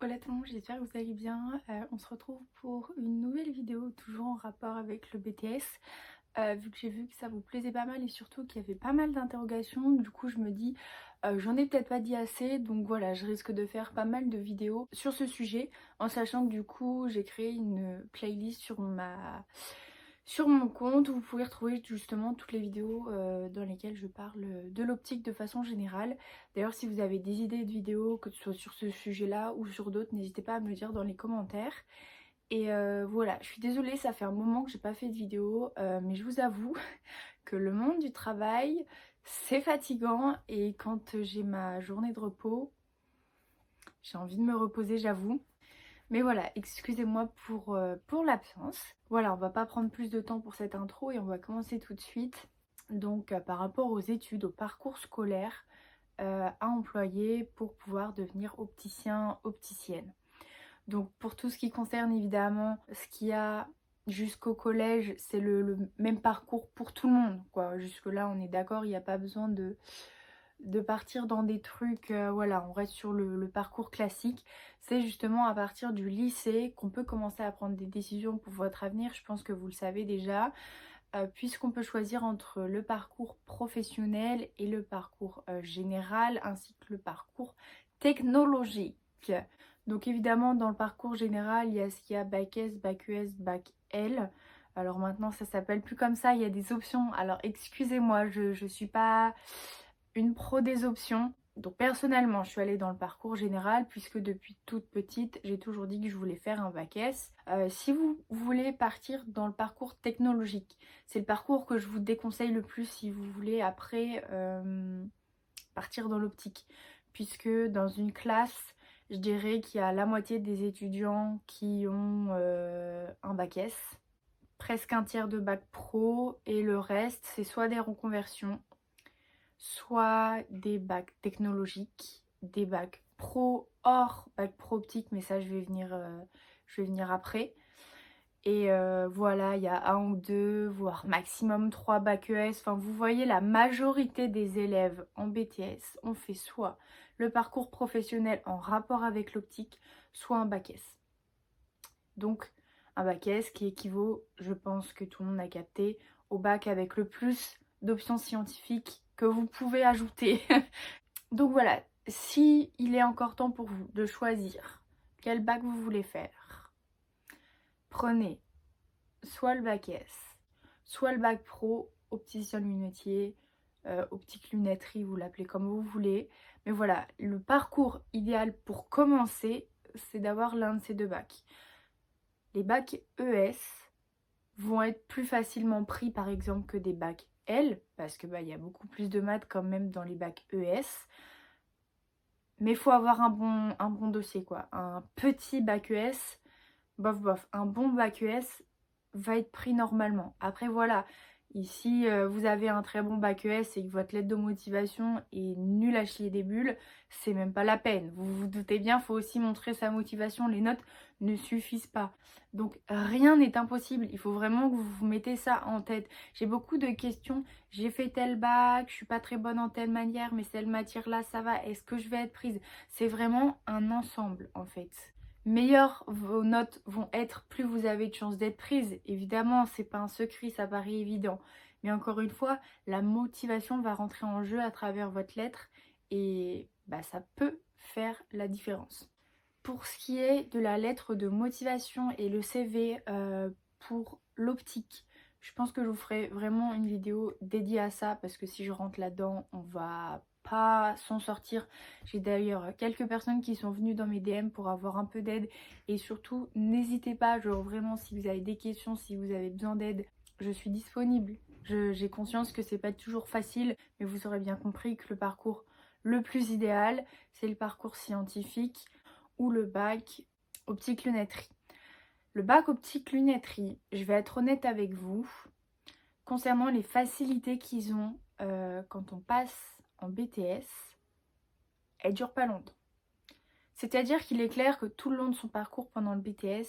Hola tout le monde, j'espère que vous allez bien. On se retrouve pour une nouvelle vidéo, toujours en rapport avec le BTS. Vu que j'ai vu que ça vous plaisait pas mal et surtout qu'il y avait pas mal d'interrogations, du coup je me dis j'en ai peut-être pas dit assez, donc voilà, je risque de faire pas mal de vidéos sur ce sujet, en sachant que du coup j'ai créé une playlist sur mon compte où vous pouvez retrouver justement toutes les vidéos dans lesquelles je parle de l'optique de façon générale. D'ailleurs, si vous avez des idées de vidéos, que ce soit sur ce sujet-là ou sur d'autres, n'hésitez pas à me le dire dans les commentaires. Et voilà, je suis désolée, ça fait un moment que j'ai pas fait de vidéo, mais je vous avoue que le monde du travail, c'est fatigant et quand j'ai ma journée de repos, j'ai envie de me reposer, j'avoue. Mais voilà, excusez-moi pour l'absence. Voilà, on va pas prendre plus de temps pour cette intro et on va commencer tout de suite. Donc par rapport aux études, au parcours scolaire à employer pour pouvoir devenir opticien, opticienne. Donc pour tout ce qui concerne évidemment ce qu'il y a jusqu'au collège, c'est le même parcours pour tout le monde, quoi. Jusque là on est d'accord, il n'y a pas besoin de partir dans des trucs, voilà, on reste sur le parcours classique. C'est justement à partir du lycée qu'on peut commencer à prendre des décisions pour votre avenir, je pense que vous le savez déjà, puisqu'on peut choisir entre le parcours professionnel et le parcours général, ainsi que le parcours technologique. Donc évidemment dans le parcours général, il y a ce qu'il y a bac S, bac ES, bac L. Alors maintenant ça s'appelle plus comme ça, il y a des options. Alors excusez-moi, je suis pas une pro des options. Donc personnellement, je suis allée dans le parcours général puisque depuis toute petite, j'ai toujours dit que je voulais faire un bac S. Si vous voulez partir dans le parcours technologique, c'est le parcours que je vous déconseille le plus si vous voulez après partir dans l'optique. Puisque dans une classe, je dirais qu'il y a la moitié des étudiants qui ont un bac S, presque un tiers de bac pro et le reste, c'est soit des reconversions, soit des bacs technologiques, des bacs pro hors bac pro optique, mais ça je vais venir après. Et voilà, il y a un ou deux, voire maximum trois bacs ES. Enfin, vous voyez, la majorité des élèves en BTS ont fait soit le parcours professionnel en rapport avec l'optique, soit un bac S. Donc, un bac S qui équivaut, je pense que tout le monde a capté, au bac avec le plus d'options scientifiques que vous pouvez ajouter. Donc voilà, si il est encore temps pour vous de choisir quel bac vous voulez faire, prenez soit le bac S, soit le bac pro, opticien lunetier, optique lunetterie, vous l'appelez comme vous voulez. Mais voilà, le parcours idéal pour commencer, c'est d'avoir l'un de ces deux bacs. Les bacs ES vont être plus facilement pris par exemple que des bacs L, parce que il y a beaucoup plus de maths quand même dans les bacs ES. Mais il faut avoir un bon dossier, quoi. Un petit bac ES, bof bof. Un bon bac ES va être pris normalement. Après voilà, ici vous avez un très bon bac ES et que votre lettre de motivation est nulle à chier des bulles, c'est même pas la peine. Vous vous doutez bien, il faut aussi montrer sa motivation. Les notes ne suffisent pas. Donc rien n'est impossible. Il faut vraiment que vous vous mettez ça en tête. J'ai beaucoup de questions. J'ai fait tel bac, je suis pas très bonne en telle manière, mais cette matière-là, ça va. Est-ce que je vais être prise? C'est vraiment un ensemble en fait. Meilleures vos notes vont être, plus vous avez de chances d'être prise. Évidemment, c'est pas un secret, ça paraît évident. Mais encore une fois, la motivation va rentrer en jeu à travers votre lettre et ça peut faire la différence. Pour ce qui est de la lettre de motivation et le CV pour l'optique, je pense que je vous ferai vraiment une vidéo dédiée à ça parce que si je rentre là-dedans, on va pas s'en sortir. J'ai d'ailleurs quelques personnes qui sont venues dans mes DM pour avoir un peu d'aide et surtout n'hésitez pas, genre vraiment si vous avez des questions, si vous avez besoin d'aide, je suis disponible. J'ai conscience que c'est pas toujours facile, mais vous aurez bien compris que le parcours le plus idéal, c'est le parcours scientifique ou le bac optique lunetterie. Le bac optique lunetterie, je vais être honnête avec vous, concernant les facilités qu'ils ont quand on passe en BTS, elles ne durent pas longtemps. C'est-à-dire qu'il est clair que tout le long de son parcours pendant le BTS,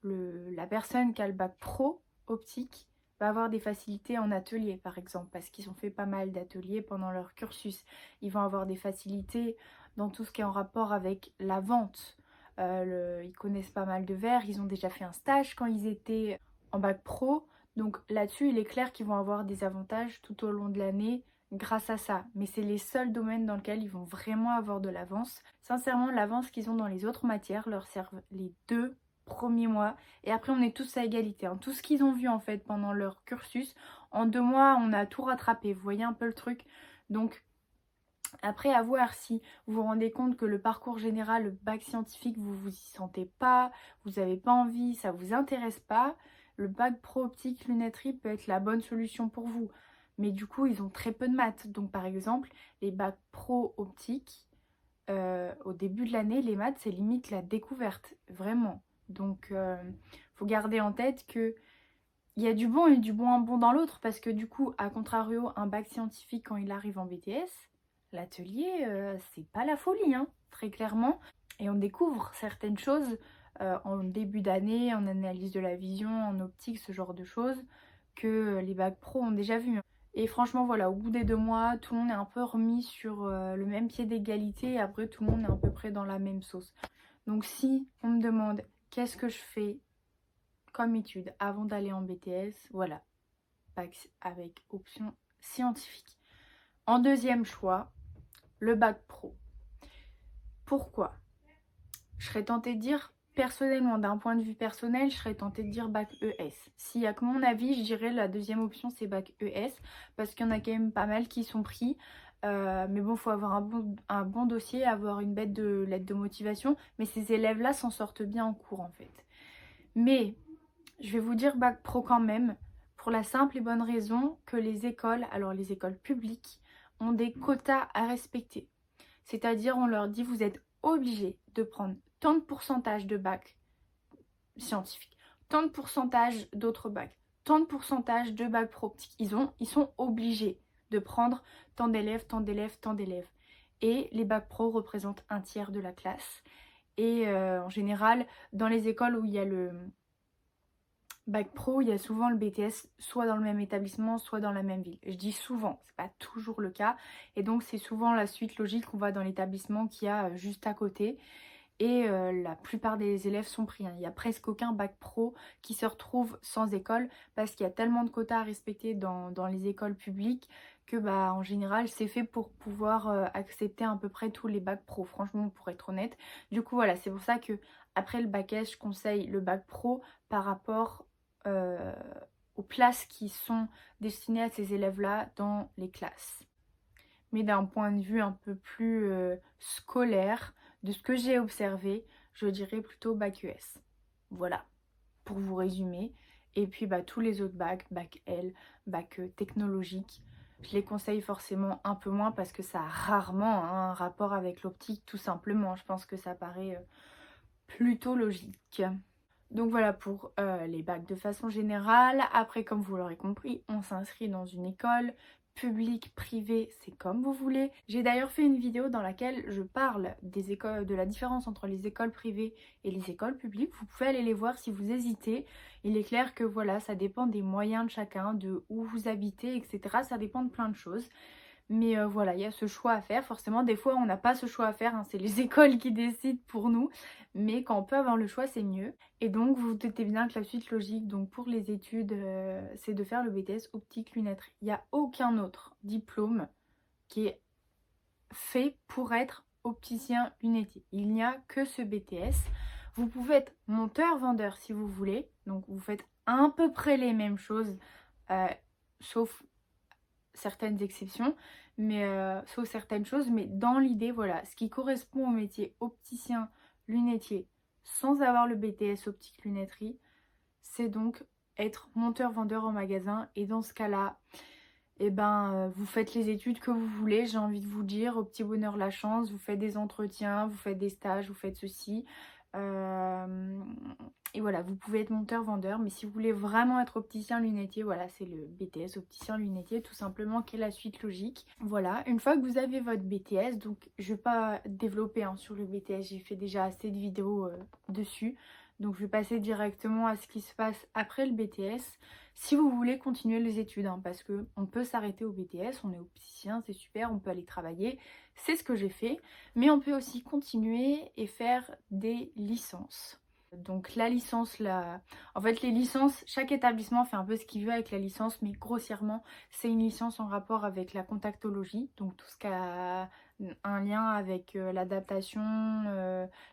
la personne qui a le bac pro optique va avoir des facilités en atelier par exemple, parce qu'ils ont fait pas mal d'ateliers pendant leur cursus. Ils vont avoir des facilités dans tout ce qui est en rapport avec la vente, ils connaissent pas mal de verres, ils ont déjà fait un stage quand ils étaient en bac pro. Donc là-dessus, il est clair qu'ils vont avoir des avantages tout au long de l'année grâce à ça. Mais c'est les seuls domaines dans lesquels ils vont vraiment avoir de l'avance. Sincèrement, l'avance qu'ils ont dans les autres matières leur servent les 2 premiers mois. Et après, on est tous à égalité, hein. Tout ce qu'ils ont vu en fait pendant leur cursus, en 2 mois, on a tout rattrapé. Vous voyez un peu le truc? Donc après, à voir si vous vous rendez compte que le parcours général, le bac scientifique, vous vous y sentez pas, vous n'avez pas envie, ça vous intéresse pas, le bac pro optique lunetterie peut être la bonne solution pour vous. Mais du coup, ils ont très peu de maths. Donc par exemple, les bacs pro optique, au début de l'année, les maths, c'est limite la découverte, vraiment. Donc faut garder en tête que il y a du bon et du moins bon dans l'autre, parce que du coup, à contrario, un bac scientifique, quand il arrive en BTS, l'atelier, c'est pas la folie, hein, très clairement. Et on découvre certaines choses en début d'année, en analyse de la vision, en optique, ce genre de choses, que les bacs pro ont déjà vu, hein. Et franchement, voilà, au bout des 2 mois, tout le monde est un peu remis sur le même pied d'égalité, et après, tout le monde est à peu près dans la même sauce. Donc si on me demande qu'est-ce que je fais comme étude avant d'aller en BTS, voilà, bac avec option scientifique. En deuxième choix, le bac pro. Pourquoi? Je serais tentée de dire, personnellement, d'un point de vue personnel, je serais tentée de dire bac ES. S'il y a que mon avis, je dirais la deuxième option c'est bac ES, parce qu'il y en a quand même pas mal qui sont pris. Mais bon, il faut avoir un bon dossier, avoir une bête de lettre de motivation. Mais ces élèves-là s'en sortent bien en cours en fait. Mais je vais vous dire bac pro quand même, pour la simple et bonne raison que les écoles, alors les écoles publiques, ont des quotas à respecter. C'est-à-dire, on leur dit, vous êtes obligés de prendre tant de pourcentage de bac scientifique, tant de pourcentage d'autres bacs, tant de pourcentage de bac pro optique. Ils sont obligés de prendre tant d'élèves, tant d'élèves, tant d'élèves. Et les bacs pro représentent un tiers de la classe. Et en général, dans les écoles où il y a le bac pro, il y a souvent le BTS soit dans le même établissement, soit dans la même ville. Je dis souvent, c'est pas toujours le cas. Et donc c'est souvent la suite logique qu'on va dans l'établissement qu'il y a juste à côté. Et la plupart des élèves sont pris, hein. Il n'y a presque aucun bac pro qui se retrouve sans école parce qu'il y a tellement de quotas à respecter dans les écoles publiques que bah, en général c'est fait pour pouvoir accepter à peu près tous les bacs pro, franchement pour être honnête. Du coup voilà, c'est pour ça que après le bac S, je conseille le bac pro par rapport aux places qui sont destinées à ces élèves-là dans les classes. Mais d'un point de vue un peu plus scolaire, de ce que j'ai observé, je dirais plutôt bac ES. Voilà, pour vous résumer. Et puis bah, tous les autres bacs, bac L, bac technologique, je les conseille forcément un peu moins parce que ça a rarement un rapport avec l'optique, tout simplement. Je pense que ça paraît plutôt logique. Donc voilà pour les bacs de façon générale. Après, comme vous l'aurez compris, on s'inscrit dans une école publique, privée, c'est comme vous voulez. J'ai d'ailleurs fait une vidéo dans laquelle je parle des écoles, de la différence entre les écoles privées et les écoles publiques. Vous pouvez aller les voir si vous hésitez. Il est clair que voilà, ça dépend des moyens de chacun, de où vous habitez, etc. Ça dépend de plein de choses. Mais voilà, il y a ce choix à faire. Forcément, des fois, on n'a pas ce choix à faire, hein. C'est les écoles qui décident pour nous. Mais quand on peut avoir le choix, c'est mieux. Et donc, vous vous doutez bien que la suite logique, donc pour les études, c'est de faire le BTS optique lunetterie. Il n'y a aucun autre diplôme qui est fait pour être opticien lunetier. Il n'y a que ce BTS. Vous pouvez être monteur-vendeur si vous voulez. Donc, vous faites à peu près les mêmes choses, sauf certaines exceptions, mais sauf certaines choses, mais dans l'idée, voilà, ce qui correspond au métier opticien lunetier sans avoir le BTS optique lunetterie, c'est donc être monteur-vendeur en magasin. Et dans ce cas-là, eh ben, vous faites les études que vous voulez, j'ai envie de vous dire, au petit bonheur la chance, vous faites des entretiens, vous faites des stages, vous faites ceci. Et voilà, vous pouvez être monteur-vendeur, mais si vous voulez vraiment être opticien lunetier, voilà, c'est le BTS opticien lunetier, tout simplement, qui est la suite logique. Voilà, une fois que vous avez votre BTS, donc je vais pas développer sur le BTS, j'ai fait déjà assez de vidéos dessus. Donc je vais passer directement à ce qui se passe après le BTS. Si vous voulez continuer les études, hein, parce qu'on peut s'arrêter au BTS, on est opticien, c'est super, on peut aller travailler. C'est ce que j'ai fait. Mais on peut aussi continuer et faire des licences. Donc la licence, en fait les licences, chaque établissement fait un peu ce qu'il veut avec la licence, mais grossièrement c'est une licence en rapport avec la contactologie, donc tout ce qui a un lien avec l'adaptation,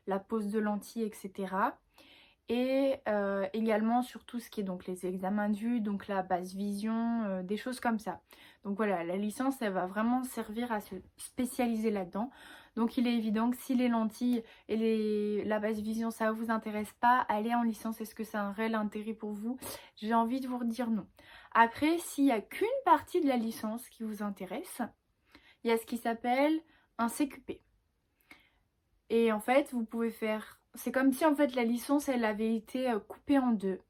la pose de lentilles, etc. Et également sur tout ce qui est donc les examens de vue, donc la basse vision, des choses comme ça. Donc voilà, la licence elle va vraiment servir à se spécialiser là-dedans. Donc il est évident que si les lentilles et la basse vision ça vous intéresse pas, allez en licence, est-ce que c'est un réel intérêt pour vous? J'ai envie de vous redire non. Après, s'il n'y a qu'une partie de la licence qui vous intéresse, il y a ce qui s'appelle un CQP. Et en fait, vous pouvez faire... C'est comme si en fait la licence, elle avait été coupée en deux.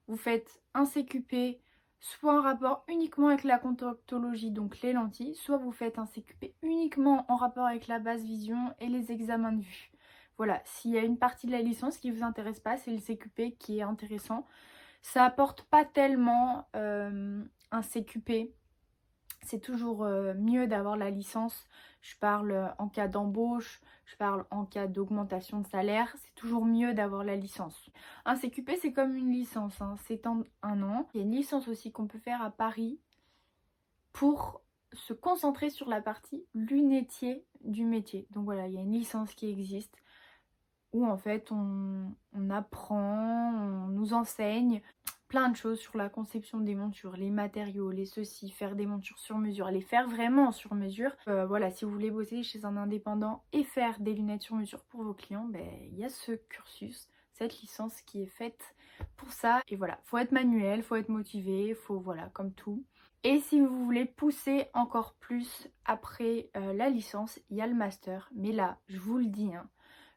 Vous faites un CQP, soit en rapport uniquement avec la contactologie, donc les lentilles, soit vous faites un CQP uniquement en rapport avec la basse vision et les examens de vue. Voilà, s'il y a une partie de la licence qui ne vous intéresse pas, c'est le CQP qui est intéressant. Ça apporte pas tellement un CQP. C'est toujours mieux d'avoir la licence. Je parle en cas d'embauche, je parle en cas d'augmentation de salaire. C'est toujours mieux d'avoir la licence. Un CQP, c'est comme une licence, hein. C'est en un an. Il y a une licence aussi qu'on peut faire à Paris pour se concentrer sur la partie lunetier du métier. Donc voilà, il y a une licence qui existe où en fait on apprend, on nous enseigne plein de choses sur la conception des montures, les matériaux, les ceci, faire des montures sur mesure, les faire vraiment sur mesure. Voilà, si vous voulez bosser chez un indépendant et faire des lunettes sur mesure pour vos clients, il y a ce cursus, cette licence qui est faite pour ça. Et voilà, faut être manuel, faut être motivé, faut voilà, comme tout. Et si vous voulez pousser encore plus après la licence, il y a le master. Mais là, je vous le dis, hein,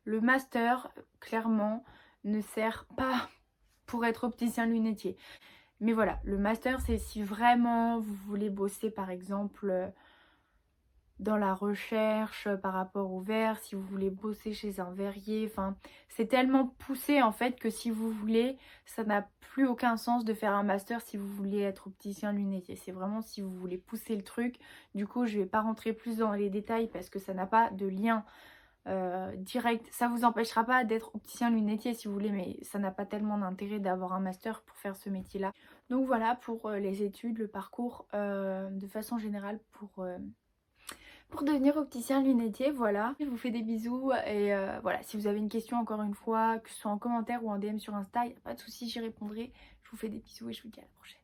le master, clairement, ne sert pas pour être opticien lunetier. Mais voilà, le master, c'est si vraiment vous voulez bosser, par exemple, dans la recherche par rapport au verre, si vous voulez bosser chez un verrier, enfin, c'est tellement poussé en fait que si vous voulez, ça n'a plus aucun sens de faire un master si vous voulez être opticien lunetier. C'est vraiment si vous voulez pousser le truc. Du coup, je vais pas rentrer plus dans les détails parce que ça n'a pas de lien direct. Ça vous empêchera pas d'être opticien lunetier si vous voulez, mais ça n'a pas tellement d'intérêt d'avoir un master pour faire ce métier là. Donc voilà pour les études, le parcours de façon générale pour devenir opticien lunetier. Voilà, je vous fais des bisous et voilà, si vous avez une question encore une fois, que ce soit en commentaire ou en DM sur Insta, il n'y a pas de souci, j'y répondrai. Je vous fais des bisous et je vous dis à la prochaine.